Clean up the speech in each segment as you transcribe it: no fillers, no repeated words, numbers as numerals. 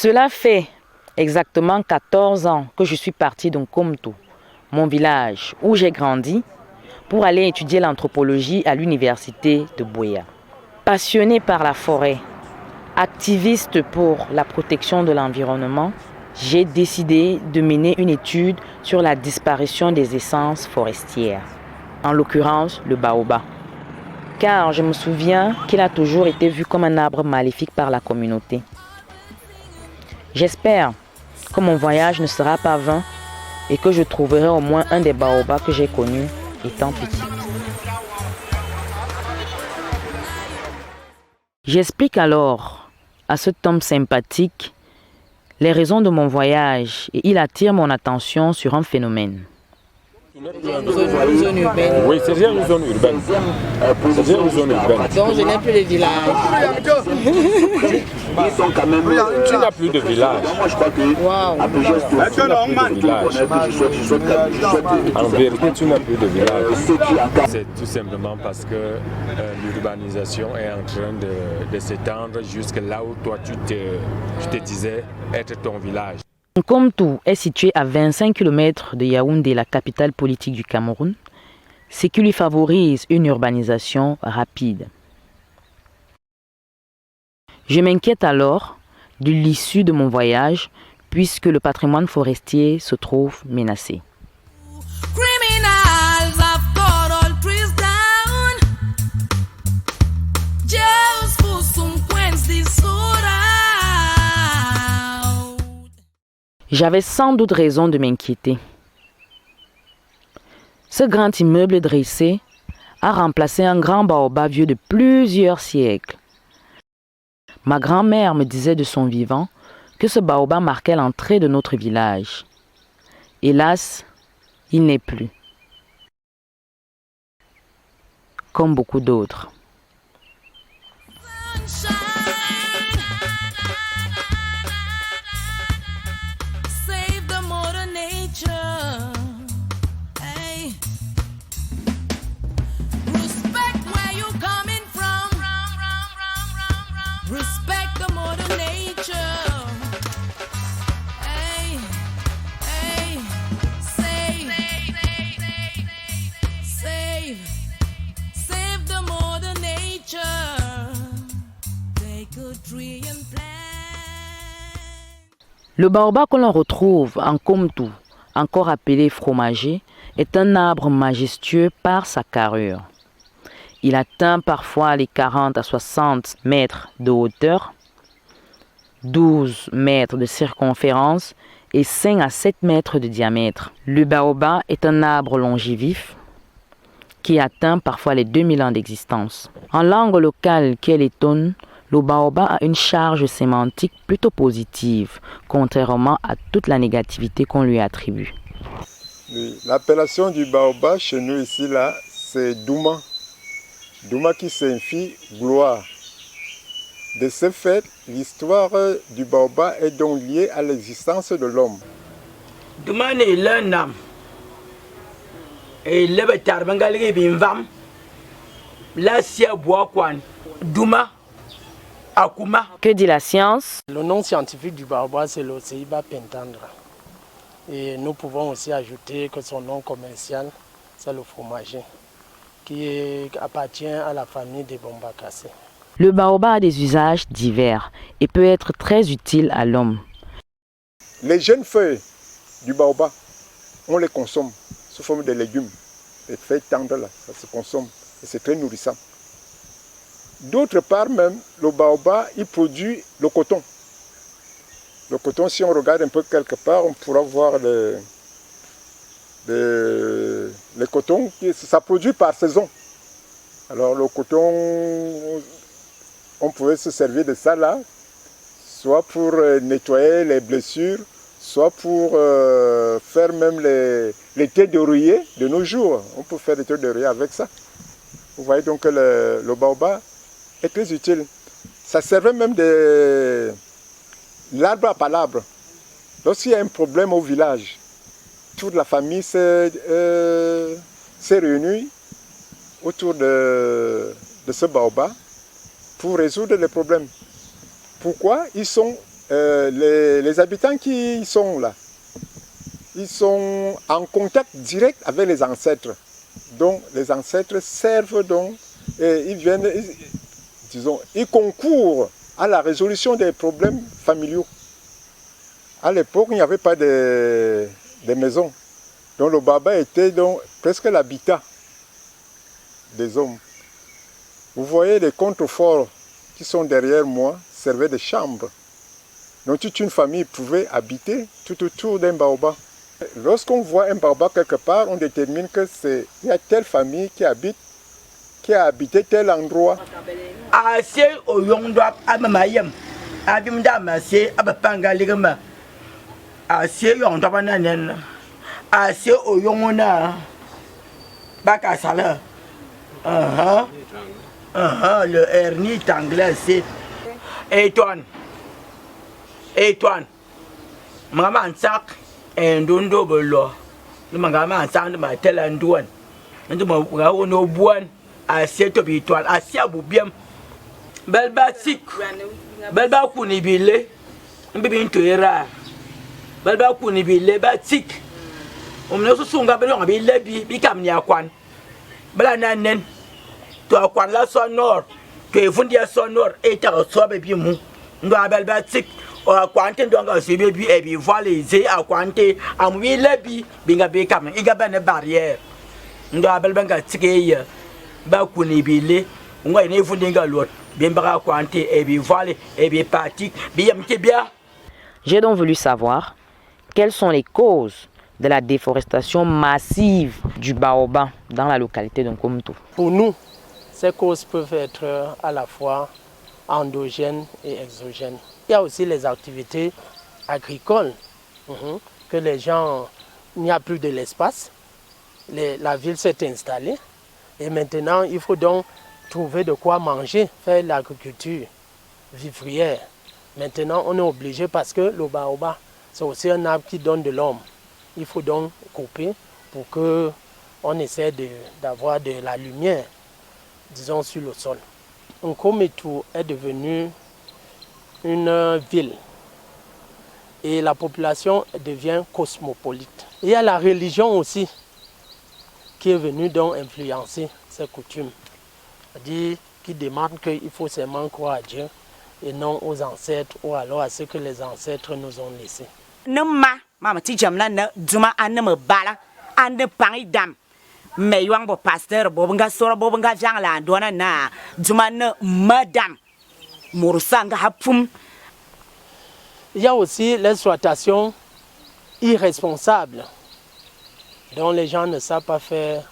Cela fait exactement 14 ans que je suis partie d'Nkomtou, mon village où j'ai grandi, pour aller étudier l'anthropologie à l'université de Buea. Passionnée par la forêt, activiste pour la protection de l'environnement, j'ai décidé de mener une étude sur la disparition des essences forestières, en l'occurrence le baobab. Car je me souviens qu'il a toujours été vu comme un arbre maléfique par la communauté. J'espère que mon voyage ne sera pas vain et que je trouverai au moins un des baobabs que j'ai connus étant petit. J'explique alors à cet homme sympathique les raisons de mon voyage et il attire mon attention sur un phénomène. Zone urbaine. Oui, c'est déjà une zone urbaine. C'est déjà une zone urbaine. Donc je n'ai plus de village. Tu n'as plus de village. Waouh. En vérité, tu n'as plus de village. C'est tout simplement parce que l'urbanisation est en train de s'étendre jusque là où toi tu te disais être ton village. Nkomtou est situé à 25 km de Yaoundé, la capitale politique du Cameroun, ce qui lui favorise une urbanisation rapide. Je m'inquiète alors de l'issue de mon voyage puisque le patrimoine forestier se trouve menacé. J'avais sans doute raison de m'inquiéter. Ce grand immeuble dressé a remplacé un grand baobab vieux de plusieurs siècles. Ma grand-mère me disait de son vivant que ce baobab marquait l'entrée de notre village. Hélas, il n'est plus. Comme beaucoup d'autres. Le baobab que l'on retrouve en Nkomtou, encore appelé fromager, est un arbre majestueux par sa carrure. Il atteint parfois les 40 à 60 mètres de hauteur, 12 mètres de circonférence et 5 à 7 mètres de diamètre. Le baobab est un arbre longévif qui atteint parfois les 2000 ans d'existence. En langue locale qui est lettonne, le baobab a une charge sémantique plutôt positive, contrairement à toute la négativité qu'on lui attribue. Oui, l'appellation du baobab chez nous ici, là, c'est Douma. Douma qui signifie gloire. De ce fait, l'histoire du baobab est donc liée à l'existence de l'homme. Douma est l'un homme. Et le bétar bengali bimvam. La sia bois kwan. Douma. Que dit la science? Le nom scientifique du baobab, c'est le Ceiba pentandra. Et nous pouvons aussi ajouter que son nom commercial, c'est le fromager, qui appartient à la famille des bombacacées. Le baobab a des usages divers et peut être très utile à l'homme. Les jeunes feuilles du baobab, on les consomme sous forme de légumes. Les feuilles tendres, là, ça se consomme et c'est très nourrissant. D'autre part même, le baobab, il produit le coton. Le coton, si on regarde un peu quelque part, on pourra voir le coton, ça produit par saison. Alors le coton, on pouvait se servir de ça là, soit pour nettoyer les blessures, soit pour faire même les thés d'oreiller de nos jours. On peut faire des thés d'oreiller avec ça. Vous voyez donc que le baobab est très utile. Ça servait même de l'arbre à palabre. Lorsqu'il y a un problème au village, toute la famille s'est réunie autour de ce baobab pour résoudre les problèmes. Pourquoi? Ils sont les habitants qui sont là, ils sont en contact direct avec les ancêtres. Donc les ancêtres servent donc, et ils viennent, ils concourent à la résolution des problèmes familiaux. À l'époque, il n'y avait pas de maisons. Donc le Baobab était donc presque l'habitat des hommes. Vous voyez les contreforts qui sont derrière moi servaient de chambres. Donc toute une famille pouvait habiter tout autour d'un baobab. Lorsqu'on voit un baobab quelque part, on détermine que il y a telle famille qui a habité tel endroit. Le hernie anglais, c'est Étoine. Maman sac et dondo bolo. Le maman sac de ma telle andouane. Et de mon boine à cette étoile, à Siaboubiam. Belba sick. Belba kunibile. Un bébé intoera. Belba kunibile, batik. On ne se souvient pas de lebi, bicam niakwan. Balanen. Tu as quoi la sonore, tu es fondé à sonore et tu as reçu bébé mou. Nous avons belbatique, ou à quanté donc à ce bébé et puis voilà les à quanté, à mouiller le bi, binga bécam, il y a une barrière. Nous avons belbanga tige, bakouni bilé, on a une fondé à l'autre, bien bras quanté et puis voilà et puis pratique, bien bien. J'ai donc voulu savoir quelles sont les causes de la déforestation massive du baobab dans la localité de Nkomtou. Pour nous, ces causes peuvent être à la fois endogènes et exogènes. Il y a aussi les activités agricoles, que les gens, il n'y a plus de l'espace, la ville s'est installée et maintenant il faut donc trouver de quoi manger, faire l'agriculture vivrière. Maintenant on est obligé parce que le baobab, c'est aussi un arbre qui donne de l'ombre. Il faut donc couper pour qu'on essaie d'avoir de la lumière, disons, sur le sol. Nkometou est devenue une ville et la population devient cosmopolite. Il y a la religion aussi qui est venue donc influencer ces coutumes. C'est-à-dire qui demande qu'il faut seulement croire à Dieu et non aux ancêtres ou alors à ce que les ancêtres nous ont laissé. Mama ti jamla na duma anne bala ande pangi dam me yang bo pasteur bo nga soro bo nga jangla dona na duma na madame murusanga hapum. Il y a aussi l'exploitation irresponsable dont les gens ne savent pas faire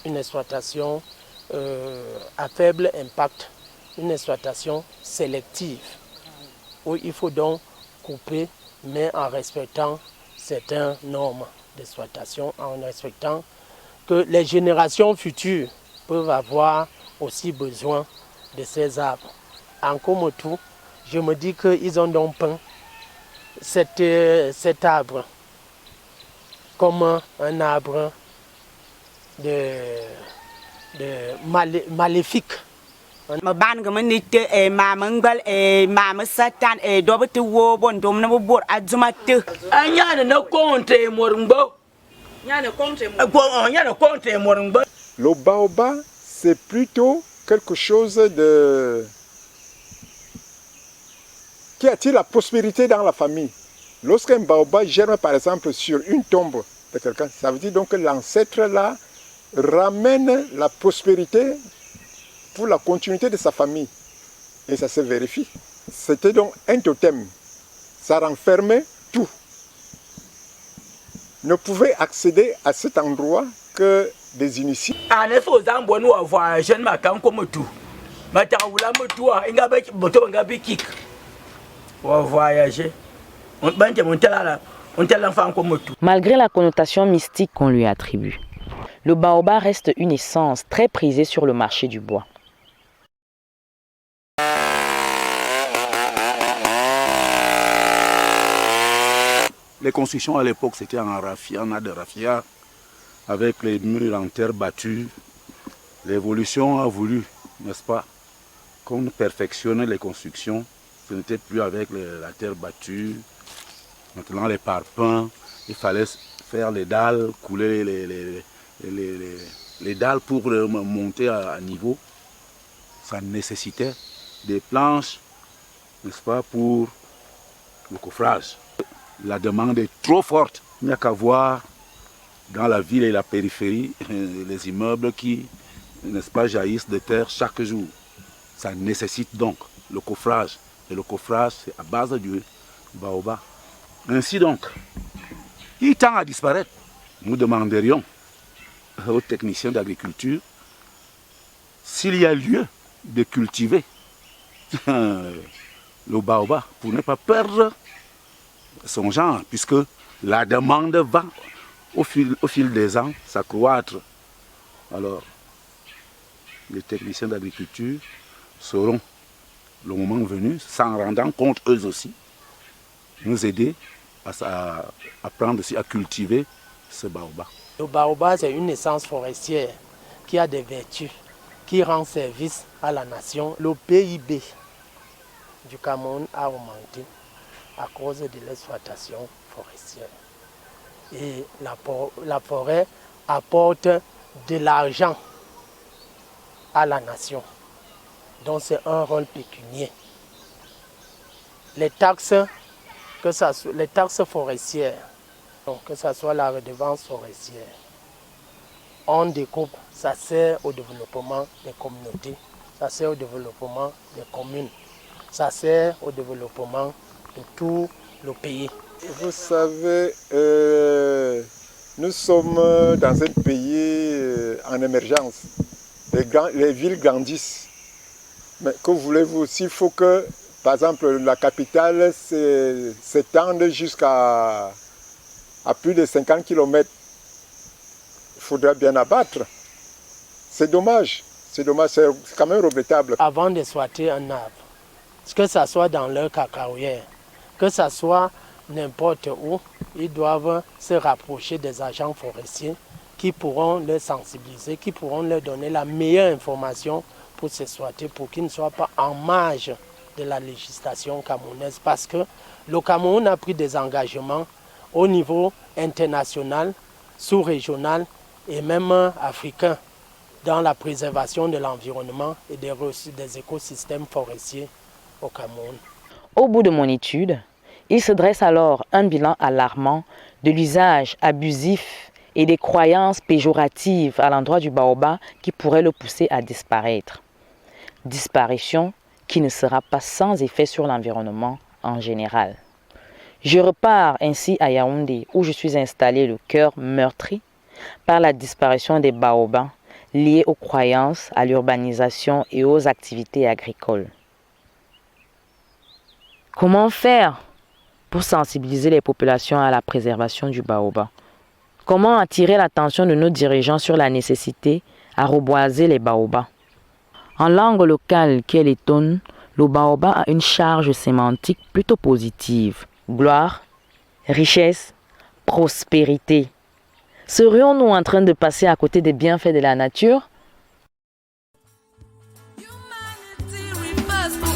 une exploitation à faible impact, une exploitation sélective où il faut donc couper mais en respectant certaines normes d'exploitation, en respectant que les générations futures peuvent avoir aussi besoin de ces arbres. En Nkomoutou, je me dis qu'ils ont donc peint cet arbre comme un arbre maléfique. Ma ban ga manite e mamangal e mama satan e dobete wo bon dom na bor adjumate Anyana na contre morngbo. Nyana contre morngbo. Le baobab, c'est plutôt quelque chose qui attire la prospérité dans la famille. Lorsqu'un baobab germe par exemple sur une tombe de quelqu'un, ça veut dire donc que l'ancêtre là ramène la prospérité pour la continuité de sa famille. Et ça se vérifie. C'était donc un totem. Ça renfermait tout. Ne pouvait accéder à cet endroit que des initiés. En effet, aux ambons, on voit jeune macan comme tout. Mataoula motoua, il y a des motos, il y a des kicks. On voyager. On tel enfant comme tout. Malgré la connotation mystique qu'on lui attribue, le baobab reste une essence très prisée sur le marché du bois. Les constructions à l'époque, c'était en raffia, en de raffia, avec les murs en terre battue. L'évolution a voulu, n'est-ce pas, qu'on perfectionne les constructions Ce n'était plus avec la terre battue. Maintenant, les parpaings, il fallait faire les dalles, couler les dalles pour monter à niveau. Ça nécessitait des planches, n'est-ce pas, pour le coffrage. La demande est trop forte. Il n'y a qu'à voir dans la ville et la périphérie les immeubles qui, n'est-ce pas, jaillissent de terre chaque jour. Ça nécessite donc le coffrage. Et le coffrage, c'est à base du baobab. Ainsi donc, il tend à disparaître. Nous demanderions aux techniciens d'agriculture s'il y a lieu de cultiver le baobab pour ne pas perdre son genre, puisque la demande va au fil des ans s'accroître. Alors, les techniciens d'agriculture sauront, le moment venu, s'en rendant compte eux aussi, nous aider à apprendre aussi à cultiver ce baobab. Le baobab, c'est une essence forestière qui a des vertus, qui rend service à la nation. Le PIB du Cameroun a augmenté à cause de l'exploitation forestière. Et la forêt apporte de l'argent à la nation. Donc c'est un rôle pécuniaire. Les taxes forestières, donc que ce soit la redevance forestière, on découpe, ça sert au développement des communautés, ça sert au développement des communes, ça sert au développement de tout le pays. Vous savez, nous sommes dans un pays en émergence. Les villes grandissent. Mais que voulez-vous, s'il faut que, par exemple, la capitale s'étende jusqu'à plus de 50 km, il faudra bien abattre. C'est dommage, c'est quand même regrettable. Avant d'exploiter un arbre, que ce soit dans leur cacaoyère, que ce soit n'importe où, ils doivent se rapprocher des agents forestiers qui pourront les sensibiliser, qui pourront leur donner la meilleure information pour s'exploiter, pour qu'ils ne soient pas en marge de la législation camerounaise. Parce que le Cameroun a pris des engagements au niveau international, sous-régional et même africain dans la préservation de l'environnement et des écosystèmes forestiers au Cameroun. Au bout de mon étude, il se dresse alors un bilan alarmant de l'usage abusif et des croyances péjoratives à l'endroit du baobab qui pourraient le pousser à disparaître. Disparition qui ne sera pas sans effet sur l'environnement en général. Je repars ainsi à Yaoundé où je suis installé le cœur meurtri par la disparition des baobabs liés aux croyances, à l'urbanisation et aux activités agricoles. Comment faire pour sensibiliser les populations à la préservation du baobab? Comment attirer l'attention de nos dirigeants sur la nécessité à reboiser les baobabs? En langue locale qui est lettonne, le baobab a une charge sémantique plutôt positive. Gloire, richesse, prospérité. Serions-nous en train de passer à côté des bienfaits de la nature? Humanity refers to